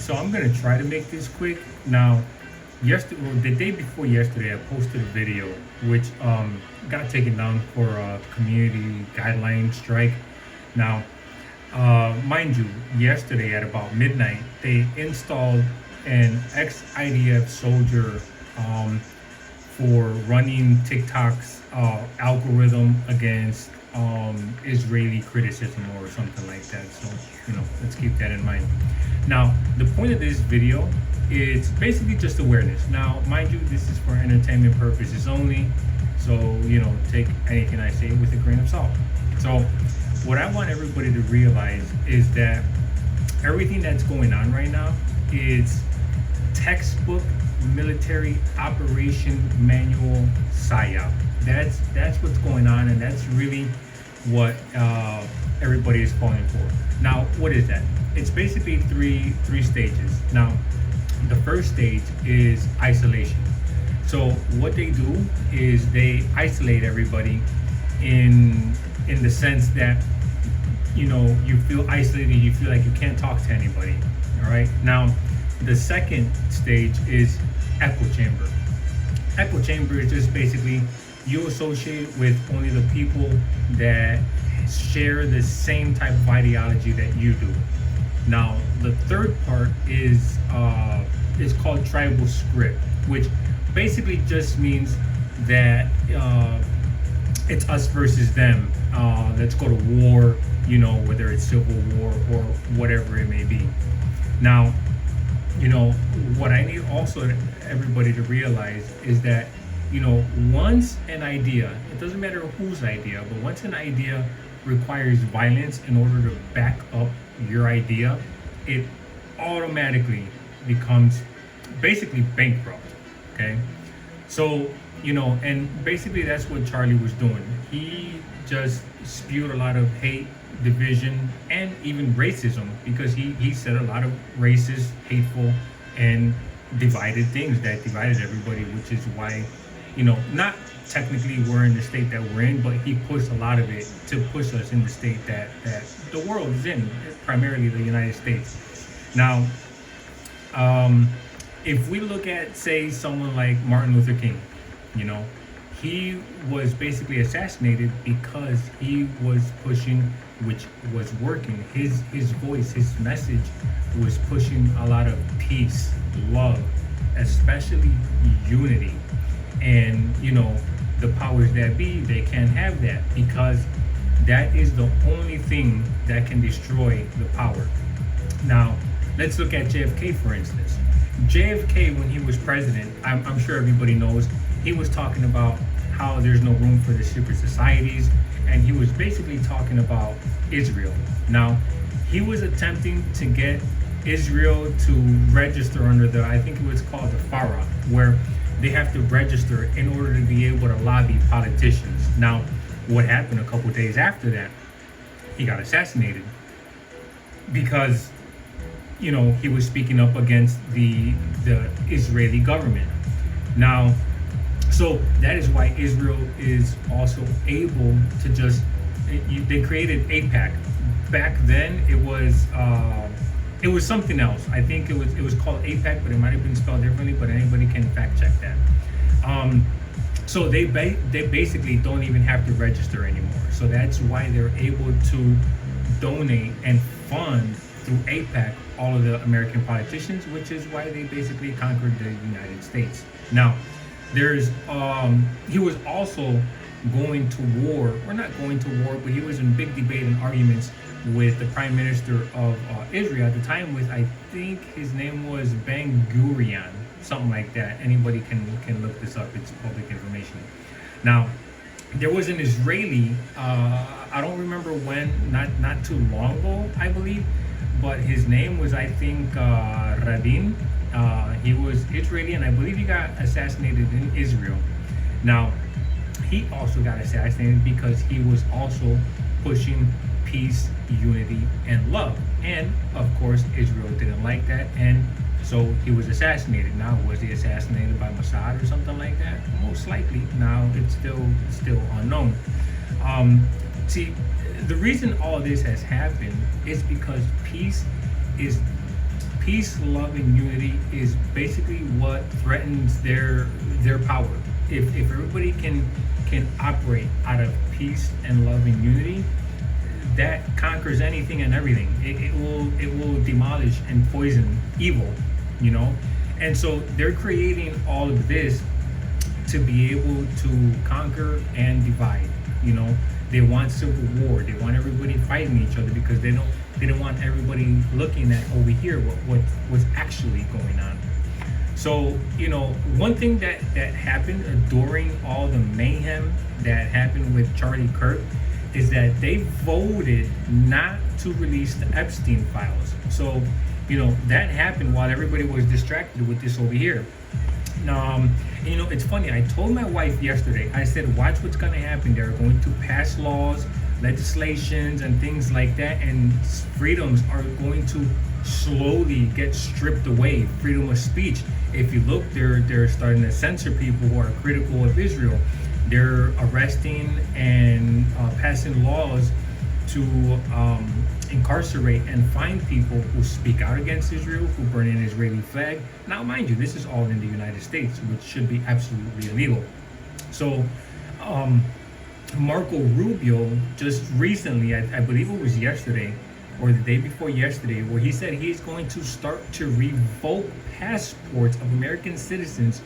So I'm gonna try to make this quick. Now, the day before yesterday, I posted a video which got taken down for a community guideline strike. Now, mind you, yesterday at about midnight, they installed an ex-IDF soldier for running TikTok's algorithm against Israeli criticism or something like that. So, let's keep that in mind. Now, the point of this video is basically just awareness. Now, mind you, this is for entertainment purposes only. So, take anything I say with a grain of salt. So, what I want everybody to realize is that everything that's going on right now is textbook military operation manual psyop. That's what's going on, and that's really what everybody is calling for. Now, what is that? It's basically three stages. Now, the first stage is isolation. So what they do is they isolate everybody in the sense that you feel isolated, you feel like you can't talk to anybody. All right. Now, the second stage is echo chamber. Echo chamber is just basically you associate with only the people that share the same type of ideology that you do. Now, the third part is called tribal script, which basically just means that it's us versus them. Let's go to war, whether it's civil war or whatever it may be. Now, what I need also everybody to realize is that, once an idea, it doesn't matter whose idea, but once an idea requires violence in order to back up your idea, it automatically becomes basically bankrupt. Okay. So, and basically that's what Charlie was doing. He just spewed a lot of hate, division, and even racism, because he said a lot of racist, hateful, and divided things that divided everybody, which is why, not technically we're in the state that we're in, but he pushed a lot of it to push us in the state that the world is in, primarily the United States. Now, if we look at, say, someone like Martin Luther King, he was basically assassinated because he was pushing, which was working. His voice, his message was pushing a lot of peace, love, especially unity. And, the powers that be, they can't have that, because that is the only thing that can destroy the power. Now, let's look at JFK, for instance. JFK, when he was president, I'm sure everybody knows, he was talking about how there's no room for the secret societies, and he was basically talking about Israel. Now, he was attempting to get Israel to register under I think it was called the FARA, where they have to register in order to be able to lobby politicians. Now, what happened a couple days after that? He got assassinated because he was speaking up against the Israeli government. Now, so that is why Israel is also able to just, they created AIPAC. Back then it was something else. I think it was called AIPAC, but it might have been spelled differently, but anybody can fact check that. So they basically don't even have to register anymore. So that's why they're able to donate and fund through AIPAC all of the American politicians, which is why they basically conquered the United States. Now, he was also going to war, or not going to war, but he was in big debate and arguments with the Prime Minister of Israel at the time, with, I think his name was Ben Gurion, something like that. Anybody can look this up, it's public information. Now, there was an Israeli, I don't remember when, not too long ago, I believe, but his name was, I think, Rabin. He was Israeli, and I believe he got assassinated in Israel. Now, he also got assassinated because he was also pushing peace, unity, and love. And, of course, Israel didn't like that, and so he was assassinated. Now, was he assassinated by Mossad or something like that? Most likely. Now, it's still unknown. See, the reason all this has happened is because peace is peace, love, and unity is basically what threatens their power. If everybody can operate out of peace and love and unity, that conquers anything and everything. It will demolish and poison evil, you know. And so they're creating all of this to be able to conquer and divide. You know, they want civil war. They want everybody fighting each other because they don't want everybody looking at over here what's actually going on. So, you know, one thing that happened during all the mayhem that happened with Charlie Kirk is that they voted not to release the Epstein files. So, you know, that happened while everybody was distracted with this over here. You know, it's funny. I told my wife yesterday, I said, watch what's going to happen. They're going to pass laws, legislations, and things like that, and freedoms are going to slowly get stripped away. Freedom of speech. If you look, they're starting to censor people who are critical of Israel. They're arresting and passing laws to incarcerate and fine people who speak out against Israel, who burn an Israeli flag. Now, mind you, this is all in the United States, which should be absolutely illegal. So, Marco Rubio just recently, I believe it was yesterday or the day before yesterday, where he said he's going to start to revoke passports of American citizens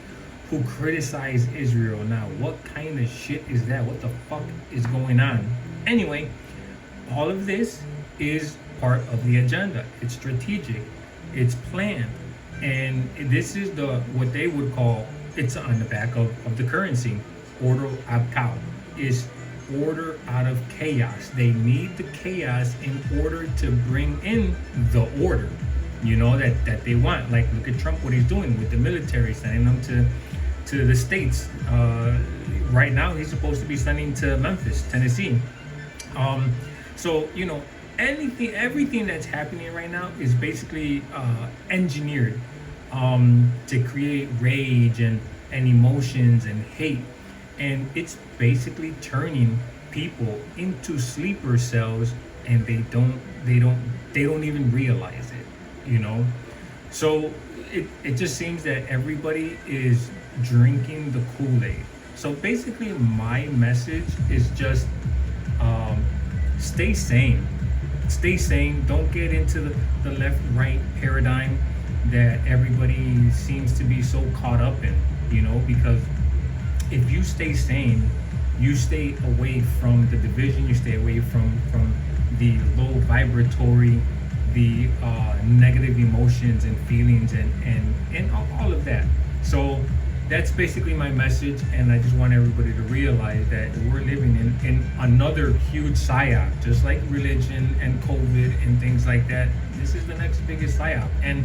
who criticize Israel. Now, what kind of shit is that? What the fuck is going on? Anyway, all of this is part of the agenda. It's strategic. It's planned. And this is what they would call, it's on the back of the currency. Order ab chaos is order out of chaos. They need the chaos in order to bring in the order, you know, that they want. Like, look at Trump, what he's doing with the military, sending them to the states. Right now, he's supposed to be sending to Memphis, Tennessee. So, you know, everything that's happening right now is basically engineered to create rage and emotions and hate. And it's basically turning people into sleeper cells, and they don't even realize it, you know. So it just seems that everybody is drinking the Kool-Aid. So basically, my message is just stay sane. Stay sane. Don't get into the left-right paradigm that everybody seems to be so caught up in, you know, because if you stay sane, you stay away from the division, you stay away from the low vibratory, the negative emotions and feelings and all of that. So that's basically my message, and I just want everybody to realize that we're living in another huge psyop, just like religion and COVID and things like that. This is the next biggest psyop. And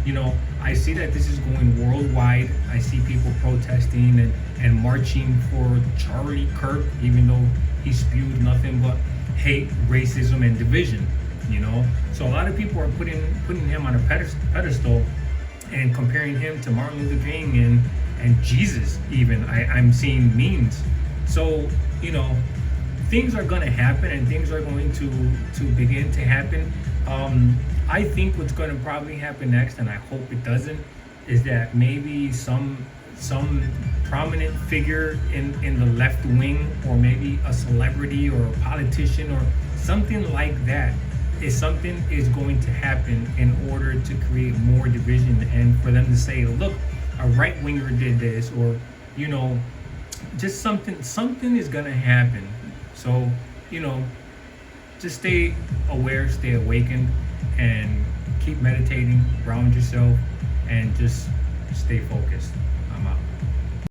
you know, I see that this is going worldwide. I see people protesting and marching for Charlie Kirk, even though he spewed nothing but hate, racism, and division, you know. So a lot of people are putting him on a pedestal and comparing him to Martin Luther King and Jesus even. I'm seeing memes. So, you know, things are going to happen, and things are going to begin to happen. I think what's going to probably happen next, and I hope it doesn't, is that maybe some prominent figure in the left wing, or maybe a celebrity or a politician or something like that, is going to happen in order to create more division, and for them to say, look, a right winger did this, or, you know, just something is going to happen. So, you know, just stay aware, stay awakened, and keep meditating, ground yourself, and just stay focused.